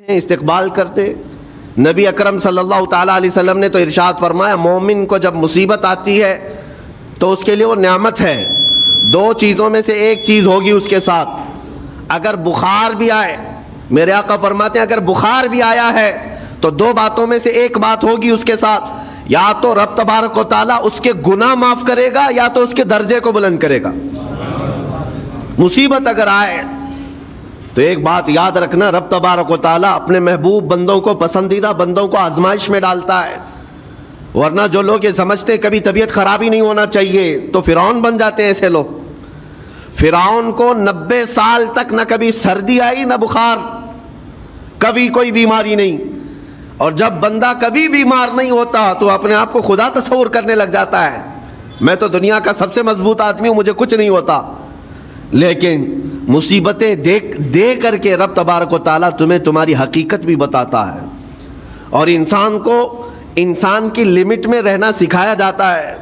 استقبال کرتے. نبی اکرم صلی اللہ تعالیٰ علیہ وسلم نے تو ارشاد فرمایا مومن کو جب مصیبت آتی ہے تو اس کے لیے وہ نعمت ہے. دو چیزوں میں سے ایک چیز ہوگی اس کے ساتھ. اگر بخار بھی آئے، میرے آقا فرماتے ہیں اگر بخار بھی آیا ہے تو دو باتوں میں سے ایک بات ہوگی اس کے ساتھ، یا تو رب تبارک و تعالیٰ اس کے گناہ معاف کرے گا یا تو اس کے درجے کو بلند کرے گا. مصیبت اگر آئے تو ایک بات یاد رکھنا، رب تبارک و تعالیٰ اپنے محبوب بندوں کو، پسندیدہ بندوں کو آزمائش میں ڈالتا ہے. ورنہ جو لوگ یہ سمجھتے کبھی طبیعت خراب ہی نہیں ہونا چاہیے تو فرعون بن جاتے ہیں. ایسے لوگ، فرعون کو 90 سال تک نہ کبھی سردی آئی نہ بخار، کبھی کوئی بیماری نہیں. اور جب بندہ کبھی بیمار نہیں ہوتا تو اپنے آپ کو خدا تصور کرنے لگ جاتا ہے، میں تو دنیا کا سب سے مضبوط آدمی ہوں، مجھے کچھ نہیں ہوتا. لیکن مصیبتیں دے کر کے رب تبارک و تعالیٰ تمہیں تمہاری حقیقت بھی بتاتا ہے. اور انسان کو انسان کی لمٹ میں رہنا سکھایا جاتا ہے.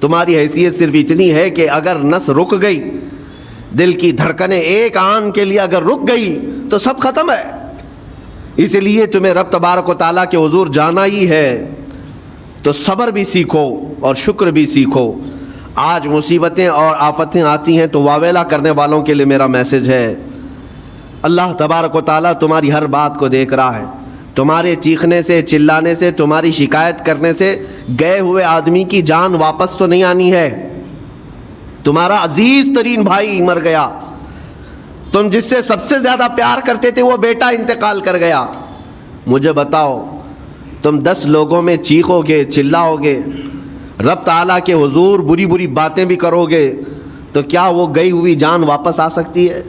تمہاری حیثیت صرف اتنی ہے کہ اگر نس رک گئی، دل کی دھڑکنیں ایک آن کے لیے اگر رک گئی تو سب ختم ہے. اس لیے تمہیں رب تبارک و تعالیٰ کے حضور جانا ہی ہے تو صبر بھی سیکھو اور شکر بھی سیکھو. آج مصیبتیں اور آفتیں آتی ہیں تو واویلا کرنے والوں کے لیے میرا میسج ہے، اللہ تبارک و تعالیٰ تمہاری ہر بات کو دیکھ رہا ہے. تمہارے چیخنے سے، چلانے سے، تمہاری شکایت کرنے سے گئے ہوئے آدمی کی جان واپس تو نہیں آنی ہے. تمہارا عزیز ترین بھائی مر گیا، تم جس سے سب سے زیادہ پیار کرتے تھے وہ بیٹا انتقال کر گیا. مجھے بتاؤ، تم 10 لوگوں میں چیخو گے، چلاؤ گے، رب تعالیٰ کے حضور بری بری باتیں بھی کرو گے تو کیا وہ گئی ہوئی جان واپس آ سکتی ہے؟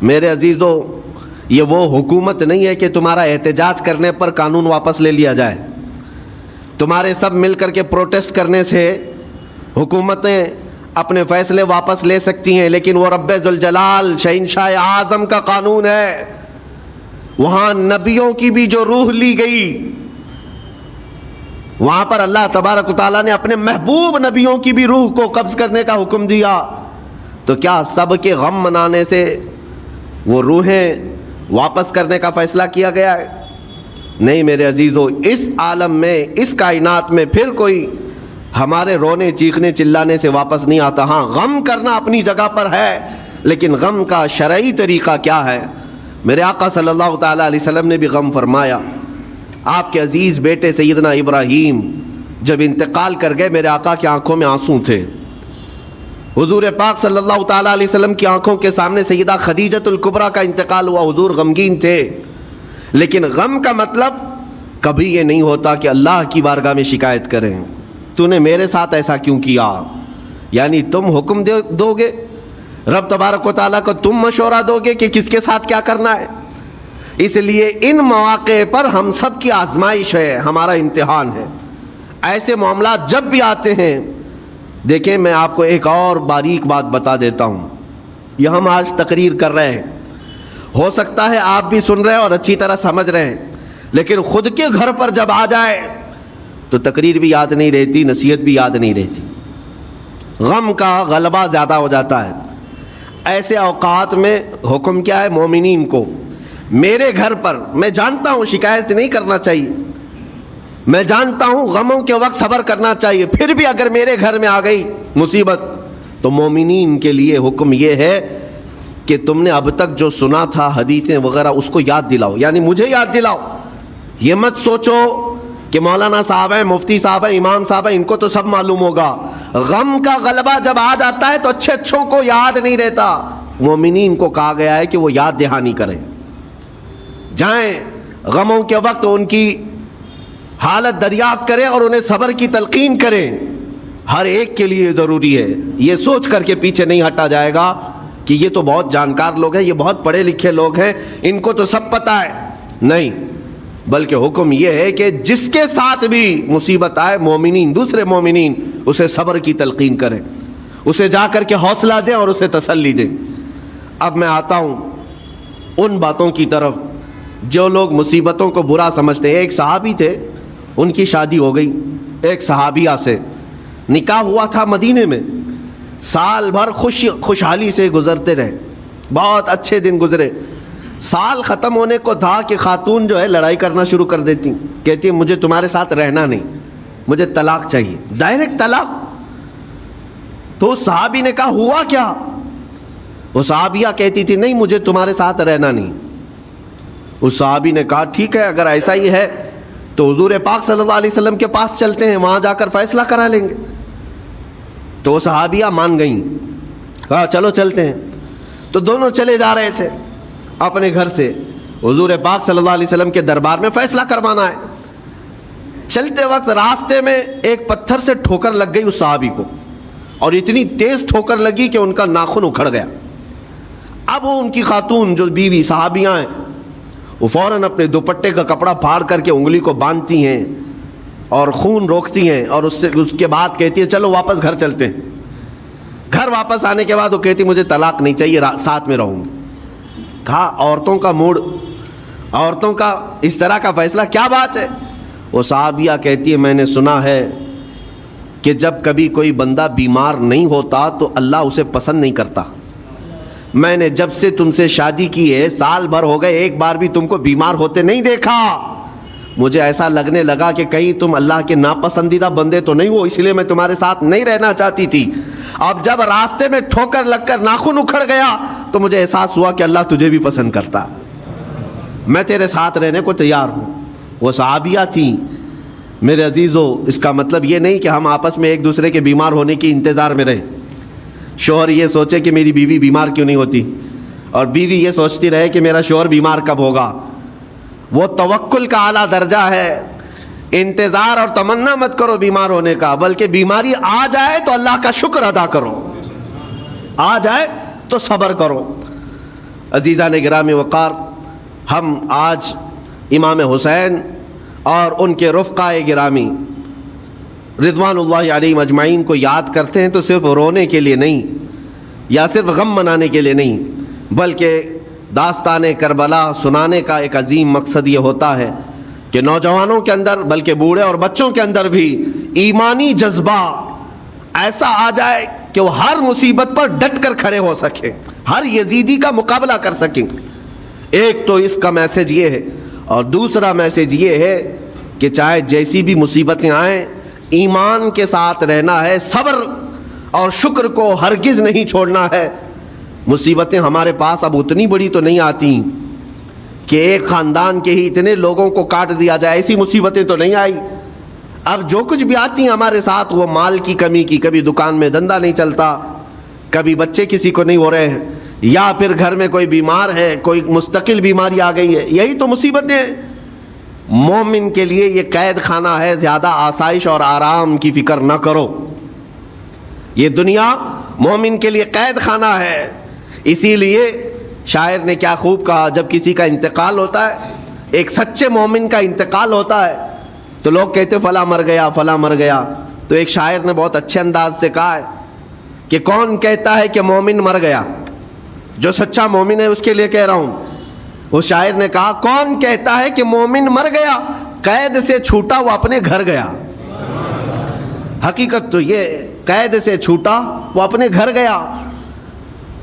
میرے عزیزو، یہ وہ حکومت نہیں ہے کہ تمہارا احتجاج کرنے پر قانون واپس لے لیا جائے. تمہارے سب مل کر کے پروٹیسٹ کرنے سے حکومتیں اپنے فیصلے واپس لے سکتی ہیں، لیکن وہ رب ذوالجلال شہنشاہ اعظم کا قانون ہے. وہاں نبیوں کی بھی جو روح لی گئی، وہاں پر اللہ تبارک و تعالیٰ نے اپنے محبوب نبیوں کی بھی روح کو قبض کرنے کا حکم دیا. تو کیا سب کے غم منانے سے وہ روحیں واپس کرنے کا فیصلہ کیا گیا ہے؟ نہیں میرے عزیزو، اس عالم میں، اس کائنات میں پھر کوئی ہمارے رونے، چیخنے، چلانے سے واپس نہیں آتا. ہاں، غم کرنا اپنی جگہ پر ہے، لیکن غم کا شرعی طریقہ کیا ہے؟ میرے آقا صلی اللہ تعالیٰ علیہ وسلم نے بھی غم فرمایا. آپ کے عزیز بیٹے سیدنا ابراہیم جب انتقال کر گئے، میرے آقا کی آنکھوں میں آنسو تھے. حضور پاک صلی اللہ تعالیٰ علیہ وسلم کی آنکھوں کے سامنے سیدہ خدیجۃ الکبریٰ کا انتقال ہوا. حضور غمگین تھے، لیکن غم کا مطلب کبھی یہ نہیں ہوتا کہ اللہ کی بارگاہ میں شکایت کریں، تو نے میرے ساتھ ایسا کیوں کیا؟ یعنی تم حکم دو گے، رب تبارک و تعالیٰ کو تم مشورہ دو گے کہ کس کے ساتھ کیا کرنا ہے. اس لیے ان مواقع پر ہم سب کی آزمائش ہے، ہمارا امتحان ہے. ایسے معاملات جب بھی آتے ہیں، دیکھیں میں آپ کو ایک اور باریک بات بتا دیتا ہوں. یہ ہم آج تقریر کر رہے ہیں، ہو سکتا ہے آپ بھی سن رہے ہیں اور اچھی طرح سمجھ رہے ہیں، لیکن خود کے گھر پر جب آ جائے تو تقریر بھی یاد نہیں رہتی، نصیحت بھی یاد نہیں رہتی، غم کا غلبہ زیادہ ہو جاتا ہے. ایسے اوقات میں حکم کیا ہے مومنین کو؟ میرے گھر پر، میں جانتا ہوں شکایت نہیں کرنا چاہیے، میں جانتا ہوں غموں کے وقت صبر کرنا چاہیے، پھر بھی اگر میرے گھر میں آ گئی مصیبت تو مومنین کے لیے حکم یہ ہے کہ تم نے اب تک جو سنا تھا حدیثیں وغیرہ اس کو یاد دلاؤ. یعنی مجھے یاد دلاؤ. یہ مت سوچو کہ مولانا صاحب ہیں، مفتی صاحب ہیں، امام صاحب ہیں، ان کو تو سب معلوم ہوگا. غم کا غلبہ جب آ جاتا ہے تو اچھوں کو یاد نہیں رہتا. مومنین کو کہا گیا ہے کہ وہ یاد دہانی کریں، جائیں غموں کے وقت ان کی حالت دریافت کریں اور انہیں صبر کی تلقین کریں. ہر ایک کے لیے ضروری ہے. یہ سوچ کر کے پیچھے نہیں ہٹا جائے گا کہ یہ تو بہت جانکار لوگ ہیں، یہ بہت پڑھے لکھے لوگ ہیں، ان کو تو سب پتہ ہے. نہیں، بلکہ حکم یہ ہے کہ جس کے ساتھ بھی مصیبت آئے، مومنین، دوسرے مومنین اسے صبر کی تلقین کریں، اسے جا کر کے حوصلہ دیں اور اسے تسلی دیں. اب میں آتا ہوں ان باتوں کی طرف جو لوگ مصیبتوں کو برا سمجھتے ہیں. ایک صحابی تھے، ان کی شادی ہو گئی ایک صحابیہ سے، نکاح ہوا تھا مدینے میں، سال بھر خوشحالی سے گزرتے رہے، بہت اچھے دن گزرے. سال ختم ہونے کو تھا کہ خاتون جو ہے لڑائی کرنا شروع کر دیتی، کہتی مجھے تمہارے ساتھ رہنا نہیں، مجھے طلاق چاہیے، ڈائریکٹ طلاق۔ تو اس صحابی نے کہا ہوا کیا؟ وہ صحابیہ کہتی تھی نہیں مجھے تمہارے ساتھ رہنا نہیں۔ اس صحابی نے کہا ٹھیک ہے اگر ایسا ہی ہے تو حضور پاک صلی اللہ علیہ وسلم کے پاس چلتے ہیں، وہاں جا کر فیصلہ کرا لیں گے۔ تو وہ صحابیہ مان گئیں، کہا چلو چلتے ہیں۔ تو دونوں چلے جا رہے تھے اپنے گھر سے، حضور پاک صلی اللہ علیہ وسلم کے دربار میں فیصلہ کروانا ہے۔ چلتے وقت راستے میں ایک پتھر سے ٹھوکر لگ گئی اس صحابی کو، اور اتنی تیز ٹھوکر لگی کہ ان کا ناخن اکھڑ گیا۔ اب وہ ان کی خاتون جو بیوی صحابیاں ہیں وہ فوراً اپنے دوپٹے کا کپڑا پھاڑ کر کے انگلی کو باندھتی ہیں اور خون روکتی ہیں، اور اس کے بعد کہتی ہیں چلو واپس گھر چلتے ہیں۔ گھر واپس آنے کے بعد وہ کہتی مجھے طلاق نہیں چاہیے، ساتھ میں رہوں گی۔ کہا عورتوں کا موڈ، عورتوں کا اس طرح کا فیصلہ کیا بات ہے؟ وہ صحابیہ کہتی ہے میں نے سنا ہے کہ جب کبھی کوئی بندہ بیمار نہیں ہوتا تو اللہ اسے پسند نہیں کرتا۔ میں نے جب سے تم سے شادی کی ہے سال بھر ہو گئے، ایک بار بھی تم کو بیمار ہوتے نہیں دیکھا۔ مجھے ایسا لگنے لگا کہ کہیں تم اللہ کے ناپسندیدہ بندے تو نہیں ہو، اس لیے میں تمہارے ساتھ نہیں رہنا چاہتی تھی۔ اب جب راستے میں ٹھوکر لگ کر ناخن اکھڑ گیا تو مجھے احساس ہوا کہ اللہ تجھے بھی پسند کرتا، میں تیرے ساتھ رہنے کو تیار ہوں۔ وہ صحابیہ تھیں میرے عزیزو۔ اس کا مطلب یہ نہیں کہ ہم آپس میں ایک دوسرے کے بیمار ہونے کی انتظار میں رہیں۔ شوہر یہ سوچے کہ میری بیوی بیمار کیوں نہیں ہوتی، اور بیوی یہ سوچتی رہے کہ میرا شوہر بیمار کب ہوگا۔ وہ توکل کا اعلیٰ درجہ ہے۔ انتظار اور تمنا مت کرو بیمار ہونے کا، بلکہ بیماری آ جائے تو اللہ کا شکر ادا کرو، آ جائے تو صبر کرو۔ عزیزان گرامی وقار، ہم آج امام حسین اور ان کے رفقائے گرامی رضوان اللہ علیہم اجمعین کو یاد کرتے ہیں تو صرف رونے کے لیے نہیں یا صرف غم منانے کے لیے نہیں، بلکہ داستان کربلا سنانے کا ایک عظیم مقصد یہ ہوتا ہے کہ نوجوانوں کے اندر بلکہ بوڑھے اور بچوں کے اندر بھی ایمانی جذبہ ایسا آ جائے کہ وہ ہر مصیبت پر ڈٹ کر کھڑے ہو سکیں، ہر یزیدی کا مقابلہ کر سکیں۔ ایک تو اس کا میسج یہ ہے، اور دوسرا میسج یہ ہے کہ چاہے جیسی بھی مصیبتیں آئیں ایمان کے ساتھ رہنا ہے، صبر اور شکر کو ہرگز نہیں چھوڑنا ہے۔ مصیبتیں ہمارے پاس اب اتنی بڑی تو نہیں آتی کہ ایک خاندان کے ہی اتنے لوگوں کو کاٹ دیا جائے، ایسی مصیبتیں تو نہیں آئی۔ اب جو کچھ بھی آتی ہیں ہمارے ساتھ وہ مال کی کمی کی، کبھی دکان میں دھندا نہیں چلتا، کبھی بچے کسی کو نہیں ہو رہے ہیں، یا پھر گھر میں کوئی بیمار ہے، کوئی مستقل بیماری آ گئی ہے، یہی تو مصیبتیں ہیں۔ مومن کے لیے یہ قید خانہ ہے، زیادہ آسائش اور آرام کی فکر نہ کرو۔ یہ دنیا مومن کے لیے قید خانہ ہے۔ اسی لیے شاعر نے کیا خوب کہا، جب کسی کا انتقال ہوتا ہے، ایک سچے مومن کا انتقال ہوتا ہے تو لوگ کہتے فلاں مر گیا فلاں مر گیا، تو ایک شاعر نے بہت اچھے انداز سے کہا ہے کہ کون کہتا ہے کہ مومن مر گیا؟ جو سچا مومن ہے اس کے لیے کہہ رہا ہوں۔ وہ شاعر نے کہا کون کہتا ہے کہ مومن مر گیا؟ قید سے چھوٹا وہ اپنے گھر گیا۔ حقیقت تو یہ، قید سے چھوٹا وہ اپنے گھر گیا۔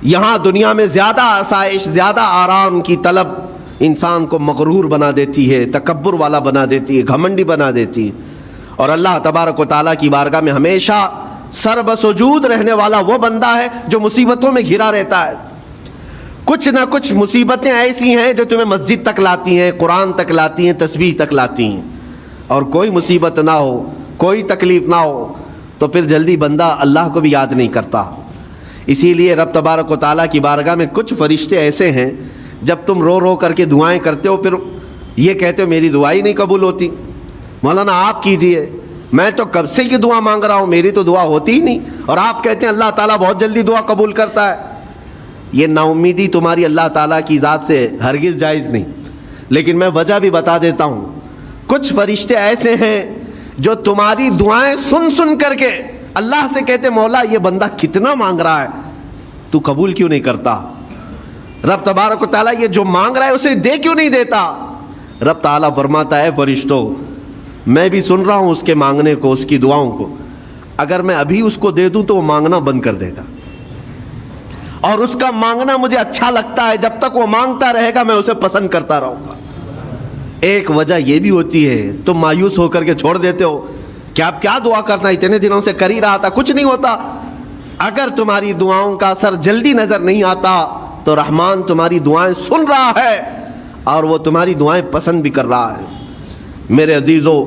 یہاں دنیا میں زیادہ آسائش، زیادہ آرام کی طلب انسان کو مغرور بنا دیتی ہے، تکبر والا بنا دیتی ہے، گھمنڈی بنا دیتی ہے، اور اللہ تبارک و تعالیٰ کی بارگاہ میں ہمیشہ سر بسجود رہنے والا وہ بندہ ہے جو مصیبتوں میں گھرا رہتا ہے۔ کچھ نہ کچھ مصیبتیں ایسی ہیں جو تمہیں مسجد تک لاتی ہیں، قرآن تک لاتی ہیں، تسبیح تک لاتی ہیں، اور کوئی مصیبت نہ ہو، کوئی تکلیف نہ ہو تو پھر جلدی بندہ اللہ کو بھی یاد نہیں کرتا۔ اسی لیے رب تبارک و تعالیٰ کی بارگاہ میں کچھ فرشتے ایسے ہیں، جب تم رو رو کر کے دعائیں کرتے ہو پھر یہ کہتے ہو میری دعا ہی نہیں قبول ہوتی، مولانا آپ کیجئے، میں تو کب سے یہ دعا مانگ رہا ہوں، میری تو دعا ہوتی ہی نہیں، اور آپ کہتے ہیں اللہ تعالیٰ بہت جلدی دعا قبول کرتا ہے۔ یہ نا امیدی تمہاری اللہ تعالیٰ کی ذات سے ہرگز جائز نہیں۔ لیکن میں وجہ بھی بتا دیتا ہوں، کچھ فرشتے ایسے ہیں جو تمہاری دعائیں سن سن کر کے اللہ سے کہتے مولا یہ بندہ کتنا مانگ رہا ہے، تو قبول کیوں نہیں کرتا؟ رب تبارک و تعالیٰ یہ جو مانگ رہا ہے اسے دے کیوں نہیں دیتا؟ رب تعالیٰ فرماتا ہے فرشتوں میں بھی سن رہا ہوں اس کے مانگنے کو، اس کی دعاؤں کو، اگر میں ابھی اس کو دے دوں تو وہ مانگنا بند کر دے گا، اور اس کا مانگنا مجھے اچھا لگتا ہے، جب تک وہ مانگتا رہے گا میں اسے پسند کرتا رہوں گا۔ ایک وجہ یہ بھی ہوتی ہے تم مایوس ہو کر کے چھوڑ دیتے ہو کہ اب کیا دعا کرنا، اتنے دنوں سے کر ہی رہا تھا، کچھ نہیں ہوتا۔ اگر تمہاری دعاؤں کا اثر جلدی نظر نہیں آتا تو رحمان تمہاری دعائیں سن رہا ہے اور وہ تمہاری دعائیں پسند بھی کر رہا ہے۔ میرے عزیزو،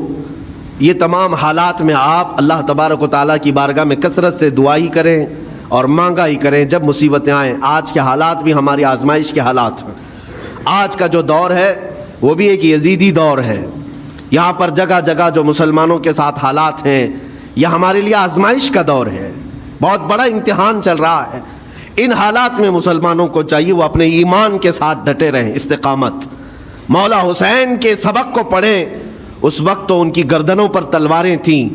یہ تمام حالات میں آپ اللہ تبارک و تعالیٰ کی بارگاہ میں کثرت سے دعا ہی کریں اور مانگا ہی کریں جب مصیبتیں آئیں۔ آج کے حالات بھی ہماری آزمائش کے حالات ہیں۔ آج کا جو دور ہے وہ بھی ایک یزیدی دور ہے۔ یہاں پر جگہ جگہ جو مسلمانوں کے ساتھ حالات ہیں یہ ہمارے لیے آزمائش کا دور ہے، بہت بڑا امتحان چل رہا ہے۔ ان حالات میں مسلمانوں کو چاہیے وہ اپنے ایمان کے ساتھ ڈٹے رہیں، استقامت۔ مولا حسین کے سبق کو پڑھیں، اس وقت تو ان کی گردنوں پر تلواریں تھیں،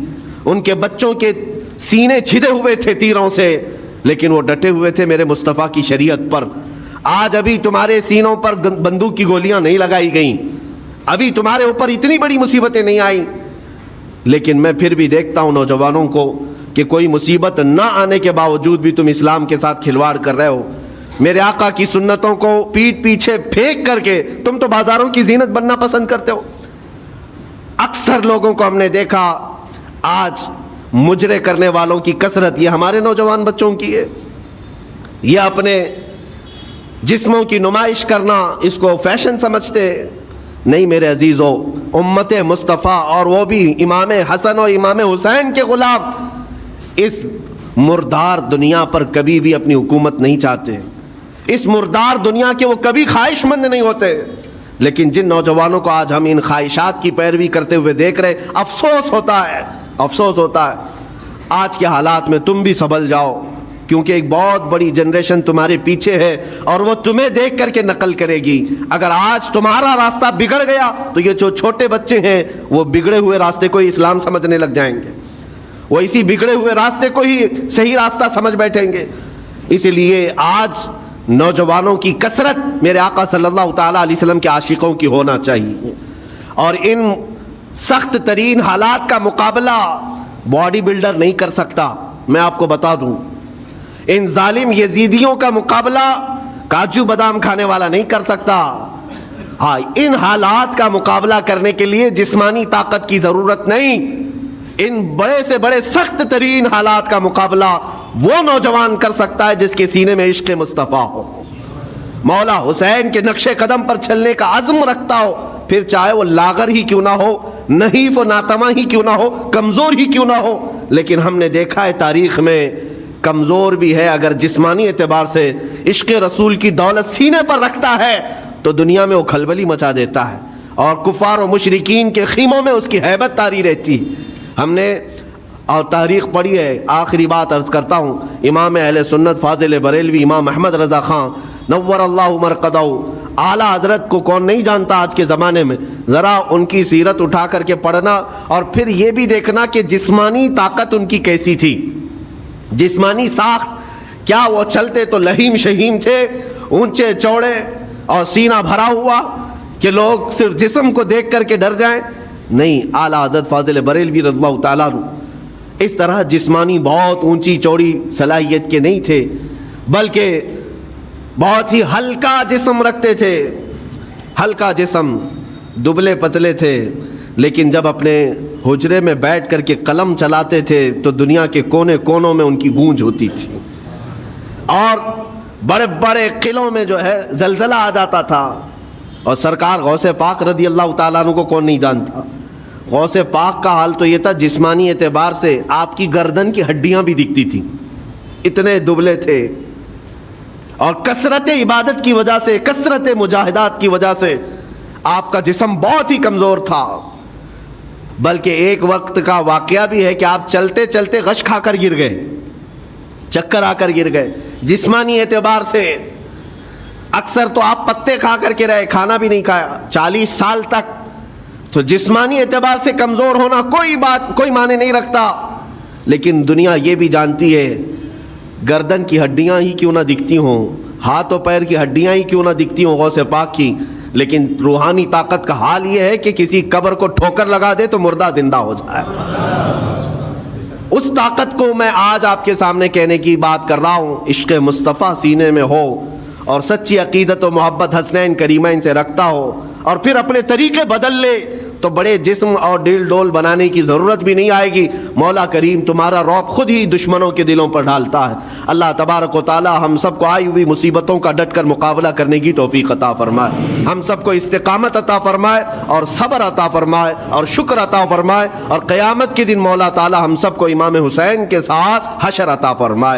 ان کے بچوں کے سینے چھدے ہوئے تھے تیروں سے، لیکن وہ ڈٹے ہوئے تھے میرے مصطفیٰ کی شریعت پر۔ آج ابھی تمہارے سینوں پر بندوق کی گولیاں نہیں لگائی گئیں، ابھی تمہارے اوپر اتنی بڑی مصیبتیں نہیں آئیں، لیکن میں پھر بھی دیکھتا ہوں نوجوانوں کو کہ کوئی مصیبت نہ آنے کے باوجود بھی تم اسلام کے ساتھ کھلواڑ کر رہے ہو۔ میرے آقا کی سنتوں کو پیٹ پیچھے پھینک کر کے تم تو بازاروں کی زینت بننا پسند کرتے ہو۔ اکثر لوگوں کو ہم نے دیکھا آج مجرے کرنے والوں کی کثرت یہ ہمارے نوجوان بچوں کی ہے۔ یہ اپنے جسموں کی نمائش کرنا اس کو فیشن سمجھتے نہیں۔ میرے عزیزو، امت مصطفیٰ اور وہ بھی امام حسن اور امام حسین کے غلام اس مردار دنیا پر کبھی بھی اپنی حکومت نہیں چاہتے، اس مردار دنیا کے وہ کبھی خواہش مند نہیں ہوتے۔ لیکن جن نوجوانوں کو آج ہم ان خواہشات کی پیروی کرتے ہوئے دیکھ رہے، افسوس ہوتا ہے، افسوس ہوتا ہے۔ آج کے حالات میں تم بھی سنبھل جاؤ، کیونکہ ایک بہت بڑی جنریشن تمہارے پیچھے ہے اور وہ تمہیں دیکھ کر کے نقل کرے گی۔ اگر آج تمہارا راستہ بگڑ گیا تو یہ جو چھوٹے بچے ہیں وہ بگڑے ہوئے راستے کو ہی اسلام سمجھنے لگ جائیں گے، وہ اسی بگڑے ہوئے راستے کو ہی صحیح راستہ سمجھ بیٹھیں گے۔ اسی لیے آج نوجوانوں کی کثرت میرے آقا صلی اللہ تعالیٰ علیہ وسلم کے عاشقوں کی ہونا چاہیے، اور ان سخت ترین حالات کا مقابلہ باڈی بلڈر نہیں کر سکتا۔ میں آپ کو بتا دوں، ان ظالم یزیدیوں کا مقابلہ کاجو بادام کھانے والا نہیں کر سکتا۔ ہاں، ان حالات کا مقابلہ کرنے کے لیے جسمانی طاقت کی ضرورت نہیں، ان بڑے سے بڑے سخت ترین حالات کا مقابلہ وہ نوجوان کر سکتا ہے جس کے سینے میں عشق مصطفیٰ ہو، مولا حسین کے نقش قدم پر چلنے کا عزم رکھتا ہو، پھر چاہے وہ لاغر ہی کیوں نہ ہو، نحیف و ناتما ہی کیوں نہ ہو، کمزور ہی کیوں نہ ہو۔ لیکن ہم نے دیکھا ہے تاریخ میں کمزور بھی ہے، اگر جسمانی اعتبار سے عشق رسول کی دولت سینے پر رکھتا ہے تو دنیا میں وہ کھلبلی مچا دیتا ہے، اور کفار و مشرکین کے خیموں میں اس کی ہیبت طاری رہتی۔ ہم نے اور تاریخ پڑھی ہے۔ آخری بات عرض کرتا ہوں، امام اہل سنت فاضل بریلوی امام احمد رضا خان نور اللہ مرقدہ، اعلیٰ حضرت کو کون نہیں جانتا آج کے زمانے میں؟ ذرا ان کی سیرت اٹھا کر کے پڑھنا اور پھر یہ بھی دیکھنا کہ جسمانی طاقت ان کی کیسی تھی، جسمانی ساخت کیا وہ چلتے تو لہیم شہیم تھے، اونچے چوڑے اور سینہ بھرا ہوا کہ لوگ صرف جسم کو دیکھ کر کے ڈر جائیں؟ نہیں، اعلیٰ حضرت فاضل بریلوی رضی اللہ تعالیٰ عنہ اس طرح جسمانی بہت اونچی چوڑی صلاحیت کے نہیں تھے، بلکہ بہت ہی ہلکا جسم رکھتے تھے، ہلکا جسم، دبلے پتلے تھے، لیکن جب اپنے حجرے میں بیٹھ کر کے قلم چلاتے تھے تو دنیا کے کونے کونوں میں ان کی گونج ہوتی تھی، اور بڑے بڑے قلعوں میں جو ہے زلزلہ آ جاتا تھا۔ اور سرکار غوث پاک رضی اللہ تعالیٰ عنہ کو کون نہیں جانتا؟ غوث پاک کا حال تو یہ تھا، جسمانی اعتبار سے آپ کی گردن کی ہڈیاں بھی دکھتی تھیں، اتنے دبلے تھے، اور کثرت عبادت کی وجہ سے، کثرت مجاہدات کی وجہ سے آپ کا جسم بہت ہی کمزور تھا۔ بلکہ ایک وقت کا واقعہ بھی ہے کہ آپ چلتے چلتے غش کھا کر گر گئے، چکر آ کر گر گئے۔ جسمانی اعتبار سے اکثر تو آپ پتے کھا کر کے رہے، کھانا بھی نہیں کھایا 40 سال تک، تو جسمانی اعتبار سے کمزور ہونا کوئی معنی نہیں رکھتا۔ لیکن دنیا یہ بھی جانتی ہے، گردن کی ہڈیاں ہی کیوں نہ دکھتی ہوں، ہاتھ و پیر کی ہڈیاں ہی کیوں نہ دکھتی ہوں غوث پاک کی، لیکن روحانی طاقت کا حال یہ ہے کہ کسی قبر کو ٹھوکر لگا دے تو مردہ زندہ ہو جائے۔ اس طاقت کو میں آج آپ کے سامنے کہنے کی بات کر رہا ہوں. عشق مصطفیٰ سینے میں ہو اور سچی عقیدت و محبت حسنین کریمین سے رکھتا ہو اور پھر اپنے طریقے بدل لے تو بڑے جسم اور ڈیل ڈول بنانے کی ضرورت بھی نہیں آئے گی. مولا کریم تمہارا رعب خود ہی دشمنوں کے دلوں پر ڈالتا ہے. اللہ تبارک و تعالی ہم سب کو آئی ہوئی مصیبتوں کا ڈٹ کر مقابلہ کرنے کی توفیق عطا فرمائے. ہم سب کو استقامت عطا فرمائے اور صبر عطا فرمائے اور شکر عطا فرمائے اور قیامت کے دن مولا تعالی ہم سب کو امام حسین کے ساتھ حشر عطا فرمائے.